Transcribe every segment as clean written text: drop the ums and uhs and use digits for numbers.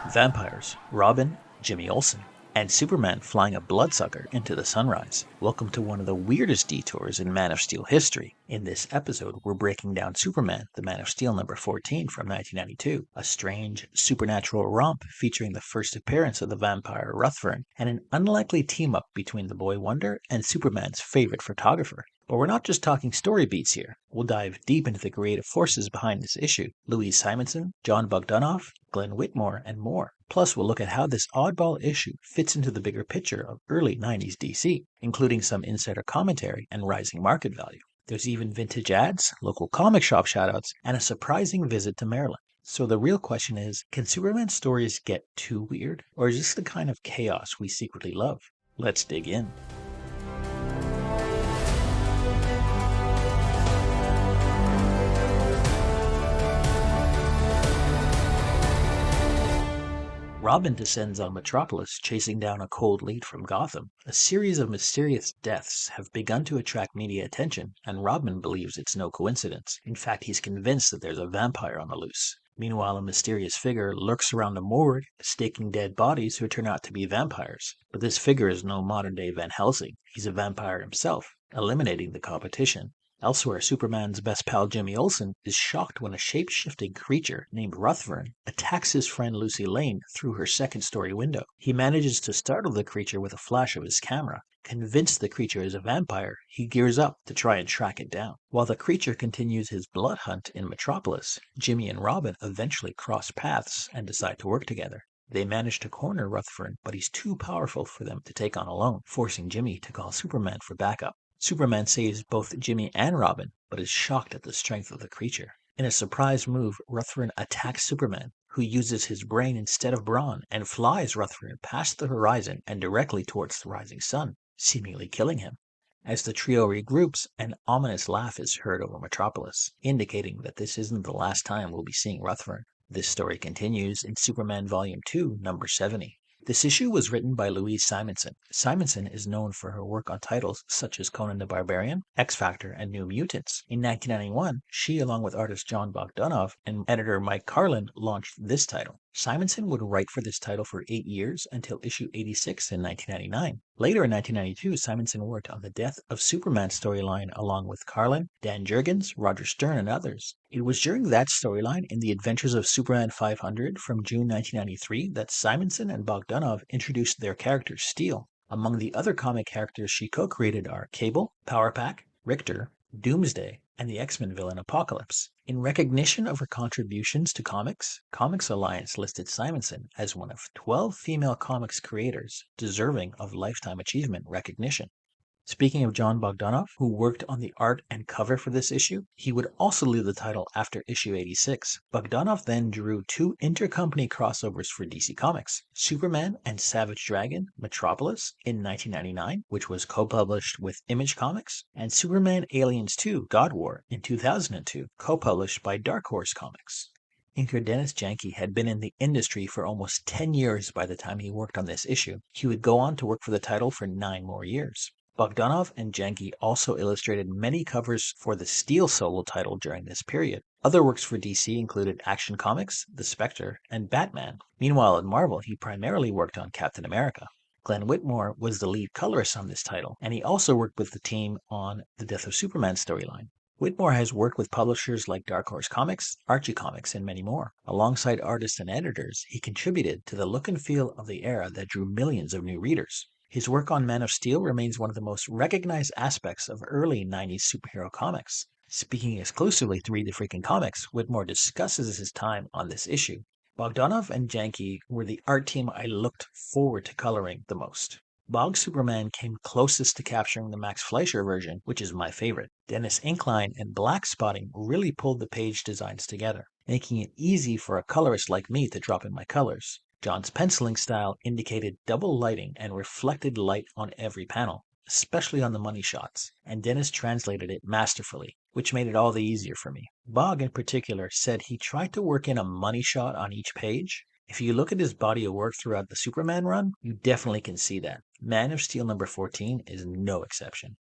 vampires, Robin, Jimmy Olsen, and Superman flying a bloodsucker into the sunrise. Welcome to one of the weirdest detours in Man of Steel history. In this episode, we're breaking down Superman, the Man of Steel number 14 from 1992, a strange, supernatural romp featuring the first appearance of the vampire Ruthven, and an unlikely team-up between the Boy Wonder and Superman's favorite photographer. But we're not just talking story beats here. We'll dive deep into the creative forces behind this issue. Louise Simonson, Jon Bogdanove, Glenn Whitmore, and more. Plus, we'll look at how this oddball issue fits into the bigger picture of early 90s DC, including some insider commentary and rising market value. There's even vintage ads, local comic shop shoutouts, and a surprising visit to Maryland. So the real question is, can Superman stories get too weird? Or is this the kind of chaos we secretly love? Let's dig in. Robin descends on Metropolis, chasing down a cold lead from Gotham. A series of mysterious deaths have begun to attract media attention, and Robin believes it's no coincidence. In fact, he's convinced that there's a vampire on the loose. Meanwhile, a mysterious figure lurks around the morgue, staking dead bodies who turn out to be vampires. But this figure is no modern-day Van Helsing. He's a vampire himself, eliminating the competition. Elsewhere, Superman's best pal Jimmy Olsen is shocked when a shape-shifting creature named Ruthven attacks his friend Lucy Lane through her second-story window. He manages to startle the creature with a flash of his camera. Convinced the creature is a vampire, he gears up to try and track it down. While the creature continues his blood hunt in Metropolis, Jimmy and Robin eventually cross paths and decide to work together. They manage to corner Ruthven, but he's too powerful for them to take on alone, forcing Jimmy to call Superman for backup. Superman saves both Jimmy and Robin, but is shocked at the strength of the creature. In a surprise move, Ruthven attacks Superman, who uses his brain instead of brawn and flies Ruthven past the horizon and directly towards the rising sun, seemingly killing him. As the trio regroups, an ominous laugh is heard over Metropolis, indicating that this isn't the last time we'll be seeing Ruthven. This story continues in Superman Volume 2, number 70. This issue was written by Louise Simonson. Simonson is known for her work on titles such as Conan the Barbarian, X-Factor, and New Mutants. In 1991, she, along with artist Jon Bogdanove and editor Mike Carlin, launched this title. Simonson would write for this title for 8 years until issue 86 in 1999. Later in 1992, Simonson worked on the Death of Superman storyline along with Carlin, Dan Jurgens, Roger Stern, and others. It was during that storyline in The Adventures of Superman 500 from June 1993 that Simonson and Bogdanove introduced their character Steel. Among the other comic characters she co-created are Cable, Power Pack, Richter, Doomsday, and the X-Men villain Apocalypse. In recognition of her contributions to comics, Comics Alliance listed Simonson as one of 12 female comics creators deserving of lifetime achievement recognition. Speaking of Jon Bogdanove, who worked on the art and cover for this issue, he would also leave the title after issue 86. Bogdanove then drew 2 intercompany crossovers for DC Comics, Superman and Savage Dragon Metropolis in 1999, which was co-published with Image Comics, and Superman Aliens 2 God War in 2002, co-published by Dark Horse Comics. Inker Dennis Janke had been in the industry for almost 10 years by the time he worked on this issue. He would go on to work for the title for 9 more years. Bogdanove and Janke also illustrated many covers for the Steel solo title during this period. Other works for DC included Action Comics, The Spectre, and Batman. Meanwhile, at Marvel, he primarily worked on Captain America. Glenn Whitmore was the lead colorist on this title, and he also worked with the team on the Death of Superman storyline. Whitmore has worked with publishers like Dark Horse Comics, Archie Comics, and many more. Alongside artists and editors, he contributed to the look and feel of the era that drew millions of new readers. His work on Man of Steel remains one of the most recognized aspects of early 90s superhero comics. Speaking exclusively to Read the Freaking Comics, Whitmore discusses his time on this issue. Bogdanove and Janke were the art team I looked forward to coloring the most. Bog Superman came closest to capturing the Max Fleischer version, which is my favorite. Dennis Inkline and black spotting really pulled the page designs together, making it easy for a colorist like me to drop in my colors. John's penciling style indicated double lighting and reflected light on every panel, especially on the money shots, and Dennis translated it masterfully, which made it all the easier for me. Bog in particular said he tried to work in a money shot on each page. If you look at his body of work throughout the Superman run, you definitely can see that. Man of Steel number 14 is no exception.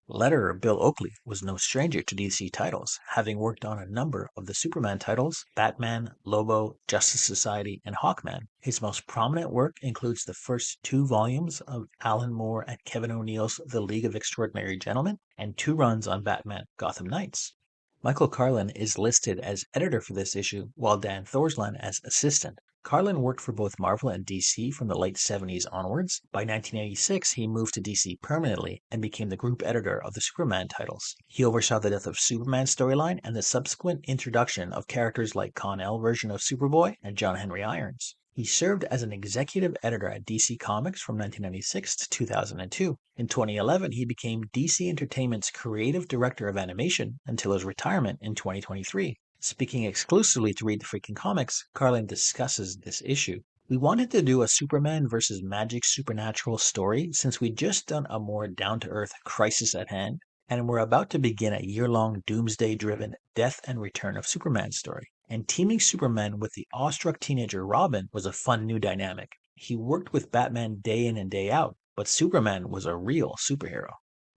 Letterer Bill Oakley was no stranger to DC titles, having worked on a number of the Superman titles: Batman, Lobo, Justice Society, and Hawkman. His most prominent work includes the first 2 volumes of Alan Moore and Kevin O'Neill's The League of Extraordinary Gentlemen, and 2 runs on Batman Gotham Knights. Michael Carlin is listed as editor for this issue, while Dan Thorsland as assistant. Carlin worked for both Marvel and DC from the late 70s onwards. By 1986, he moved to DC permanently and became the group editor of the Superman titles. He oversaw the Death of Superman storyline and the subsequent introduction of characters like Con-El version of Superboy and John Henry Irons. He served as an executive editor at DC Comics from 1996 to 2002. In 2011, he became DC Entertainment's creative director of animation until his retirement in 2023. Speaking exclusively to Read the Freaking Comics, Carlin discusses this issue. We wanted to do a Superman versus Magic Supernatural story since we'd just done a more down-to-earth Crisis at Hand, and we're about to begin a year-long doomsday-driven Death and Return of Superman story. And teaming Superman with the awestruck teenager Robin was a fun new dynamic. He worked with Batman day in and day out, but Superman was a real superhero.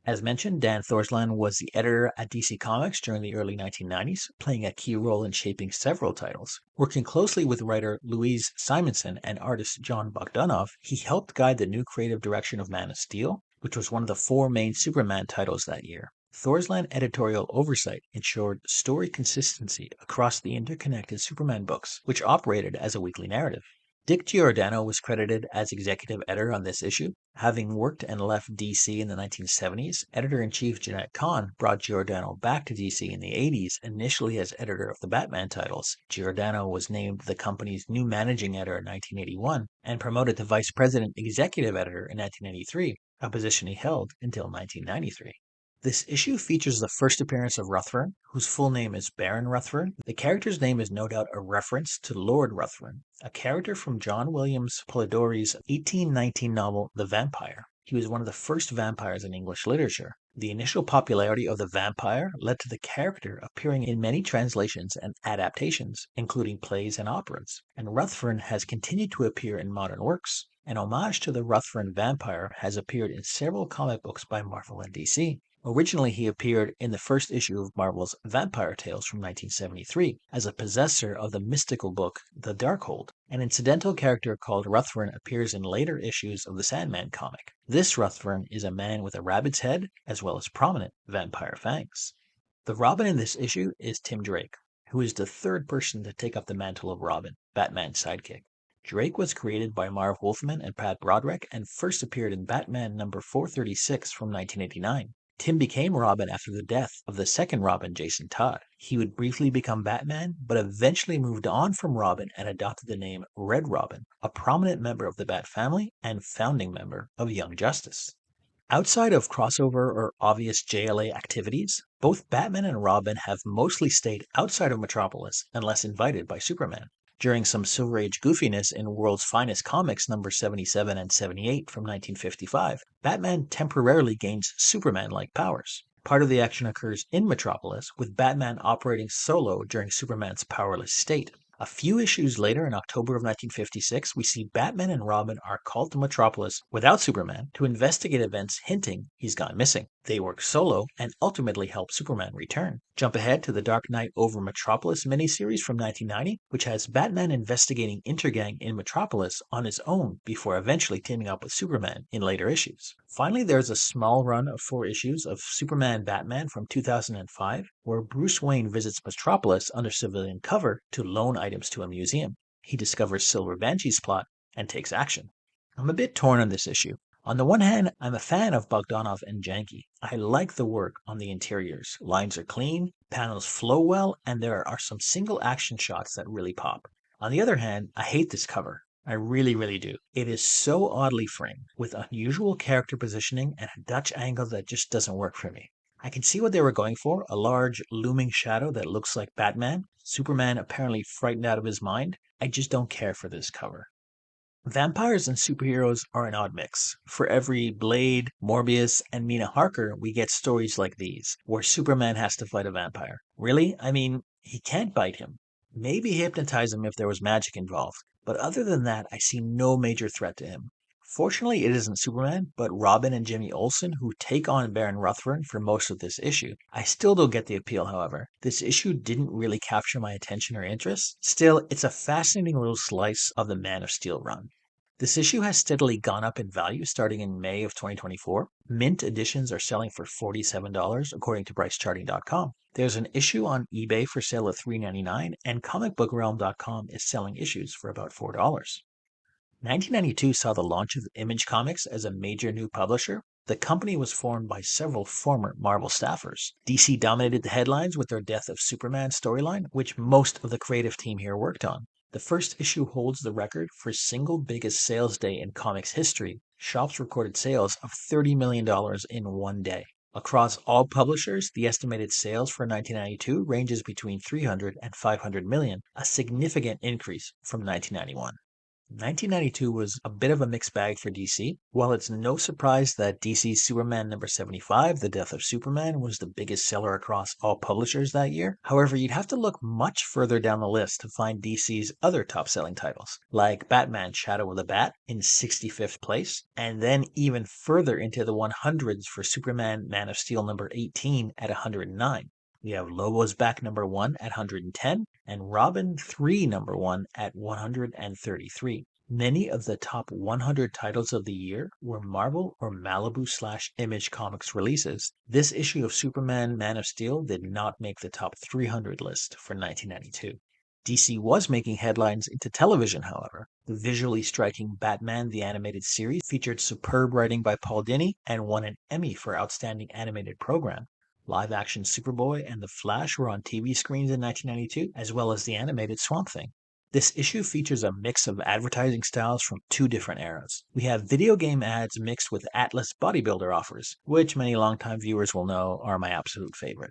As mentioned, Dan Thorsland was the editor at DC Comics during the early 1990s, playing a key role in shaping several titles. Working closely with writer Louise Simonson and artist Jon Bogdanove, he helped guide the new creative direction of Man of Steel, which was one of the 4 main Superman titles that year. Thorsland editorial oversight ensured story consistency across the interconnected Superman books, which operated as a weekly narrative. Dick Giordano was credited as executive editor on this issue. Having worked and left DC in the 1970s, editor-in-chief Jeanette Kahn brought Giordano back to DC in the 80s, initially as editor of the Batman titles. Giordano was named the company's new managing editor in 1981 and promoted to vice president executive editor in 1983, a position he held until 1993. This issue features the first appearance of Ruthven, whose full name is Baron Ruthven. The character's name is no doubt a reference to Lord Ruthven, a character from John Williams Polidori's 1819 novel The Vampire. He was one of the first vampires in English literature. The initial popularity of the vampire led to the character appearing in many translations and adaptations, including plays and operas, and Ruthven has continued to appear in modern works. An homage to the Ruthven vampire has appeared in several comic books by Marvel and DC. Originally, he appeared in the first issue of Marvel's Vampire Tales from 1973 as a possessor of the mystical book The Darkhold. An incidental character called Ruthven appears in later issues of the Sandman comic. This Ruthven is a man with a rabbit's head as well as prominent vampire fangs. The Robin in this issue is Tim Drake, who is the 3rd person to take up the mantle of Robin, Batman's sidekick. Drake was created by Marv Wolfman and Pat Broderick and first appeared in Batman number 436 from 1989. Tim became Robin after the death of the second Robin, Jason Todd. He would briefly become Batman, but eventually moved on from Robin and adopted the name Red Robin, a prominent member of the Bat family and founding member of Young Justice. Outside of crossover or obvious JLA activities, both Batman and Robin have mostly stayed outside of Metropolis unless invited by Superman. During some Silver Age goofiness in World's Finest Comics number 77 and 78 from 1955, Batman temporarily gains Superman-like powers. Part of the action occurs in Metropolis, with Batman operating solo during Superman's powerless state. A few issues later, in October of 1956, we see Batman and Robin are called to Metropolis without Superman to investigate events hinting he's gone missing. They work solo and ultimately help Superman return. Jump ahead to the Dark Knight Over Metropolis miniseries from 1990, which has Batman investigating Intergang in Metropolis on his own before eventually teaming up with Superman in later issues. Finally, there's a small run of 4 issues of Superman Batman from 2005, where Bruce Wayne visits Metropolis under civilian cover to loan items to a museum. He discovers Silver Banshee's plot and takes action. I'm a bit torn on this issue. On the one hand, I'm a fan of Bogdanove and Janke. I like the work on the interiors. Lines are clean, panels flow well, and there are some single action shots that really pop. On the other hand, I hate this cover. I really do. It is so oddly framed, with unusual character positioning and a Dutch angle that just doesn't work for me. I can see what they were going for, a large looming shadow that looks like Batman, Superman apparently frightened out of his mind. I just don't care for this cover. Vampires and superheroes are an odd mix. For every Blade, Morbius, and Mina Harker, we get stories like these, where Superman has to fight a vampire. Really? I mean, he can't bite him. Maybe hypnotize him if there was magic involved, but other than that, I see no major threat to him. Fortunately, it isn't Superman, but Robin and Jimmy Olsen who take on Baron Ruthven for most of this issue. I still don't get the appeal, however. This issue didn't really capture my attention or interest. Still, it's a fascinating little slice of the Man of Steel run. This issue has steadily gone up in value starting in May of 2024. Mint editions are selling for $47 according to PriceCharting.com. There's an issue on eBay for sale at $3.99 and ComicBookRealm.com is selling issues for about $4. 1992 saw the launch of Image Comics as a major new publisher. The company was formed by several former Marvel staffers. DC dominated the headlines with their Death of Superman storyline, which most of the creative team here worked on. The first issue holds the record for single biggest sales day in comics history. Shops recorded sales of $30 million in one day. Across all publishers, the estimated sales for 1992 ranges between 300 and 500 million, a significant increase from 1991. 1992 was a bit of a mixed bag for DC. While it's no surprise that DC's Superman number 75, The Death of Superman, was the biggest seller across all publishers that year, however, you'd have to look much further down the list to find DC's other top-selling titles, like Batman Shadow of the Bat in 65th place, and then even further into the 100s for Superman Man of Steel number 18 at 109. We have Lobo's Back number 1 at 110 and Robin 3 number 1 at 133. Many of the top 100 titles of the year were Marvel or Malibu/Image Comics releases. This issue of Superman Man of Steel did not make the top 300 list for 1992. DC was making headlines into television, however. The visually striking Batman the Animated Series featured superb writing by Paul Dini and won an Emmy for Outstanding Animated Program. Live-action Superboy and The Flash were on TV screens in 1992, as well as the animated Swamp Thing. This issue features a mix of advertising styles from two different eras. We have video game ads mixed with Atlas bodybuilder offers, which many longtime viewers will know are my absolute favorite.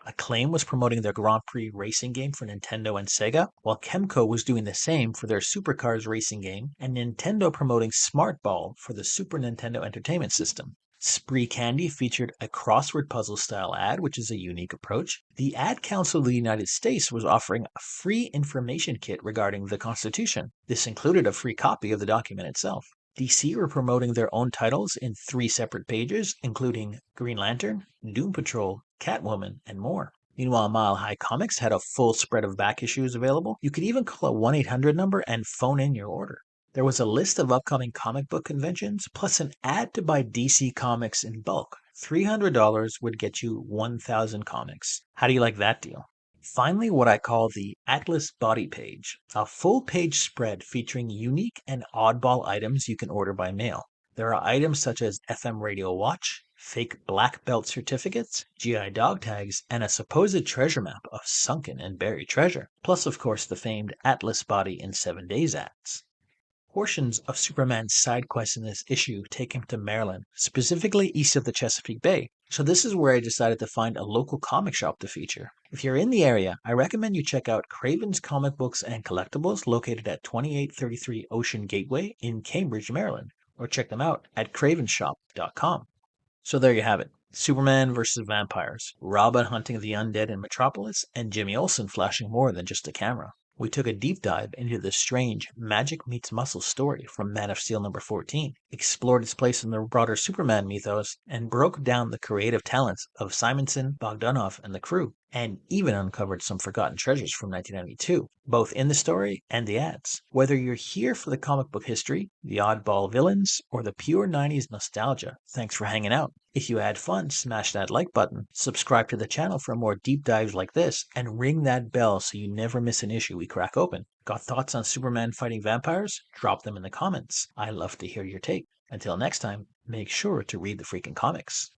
Acclaim was promoting their Grand Prix racing game for Nintendo and Sega, while Kemco was doing the same for their Supercars racing game, and Nintendo promoting Smart Ball for the Super Nintendo Entertainment System. Spree Candy featured a crossword puzzle style ad, which is a unique approach. The Ad Council of the United States was offering a free information kit regarding the Constitution. This included a free copy of the document itself. DC were promoting their own titles in 3 separate pages, including Green Lantern, Doom Patrol, Catwoman, and more. Meanwhile, Mile High Comics had a full spread of back issues available. You could even call a 1-800 number and phone in your order. There was a list of upcoming comic book conventions, plus an ad to buy DC Comics in bulk. $300 would get you 1,000 comics. How do you like that deal? Finally, what I call the Atlas Body Page, a full-page spread featuring unique and oddball items you can order by mail. There are items such as FM radio watch, fake black belt certificates, GI dog tags, and a supposed treasure map of sunken and buried treasure, plus of course the famed Atlas Body in 7 Days ads. Portions of Superman's side quests in this issue take him to Maryland, specifically east of the Chesapeake Bay, so this is where I decided to find a local comic shop to feature. If you're in the area, I recommend you check out Kraven's Comic Books and Collectibles located at 2833 Ocean Gateway in Cambridge, Maryland, or check them out at cravenshop.com. So there you have it. Superman vs. vampires, Robin hunting the undead in Metropolis, and Jimmy Olsen flashing more than just a camera. We took a deep dive into the strange magic meets muscle story from Man of Steel number 14, explored its place in the broader Superman mythos, and broke down the creative talents of Simonson, Bogdanove, and the crew, and even uncovered some forgotten treasures from 1992, both in the story and the ads. Whether you're here for the comic book history, the oddball villains, or the pure 90s nostalgia, thanks for hanging out. If you had fun, smash that like button, subscribe to the channel for more deep dives like this, and ring that bell so you never miss an issue we crack open. Got thoughts on Superman fighting vampires? Drop them in the comments. I love to hear your take. Until next time, make sure to read the freaking comics.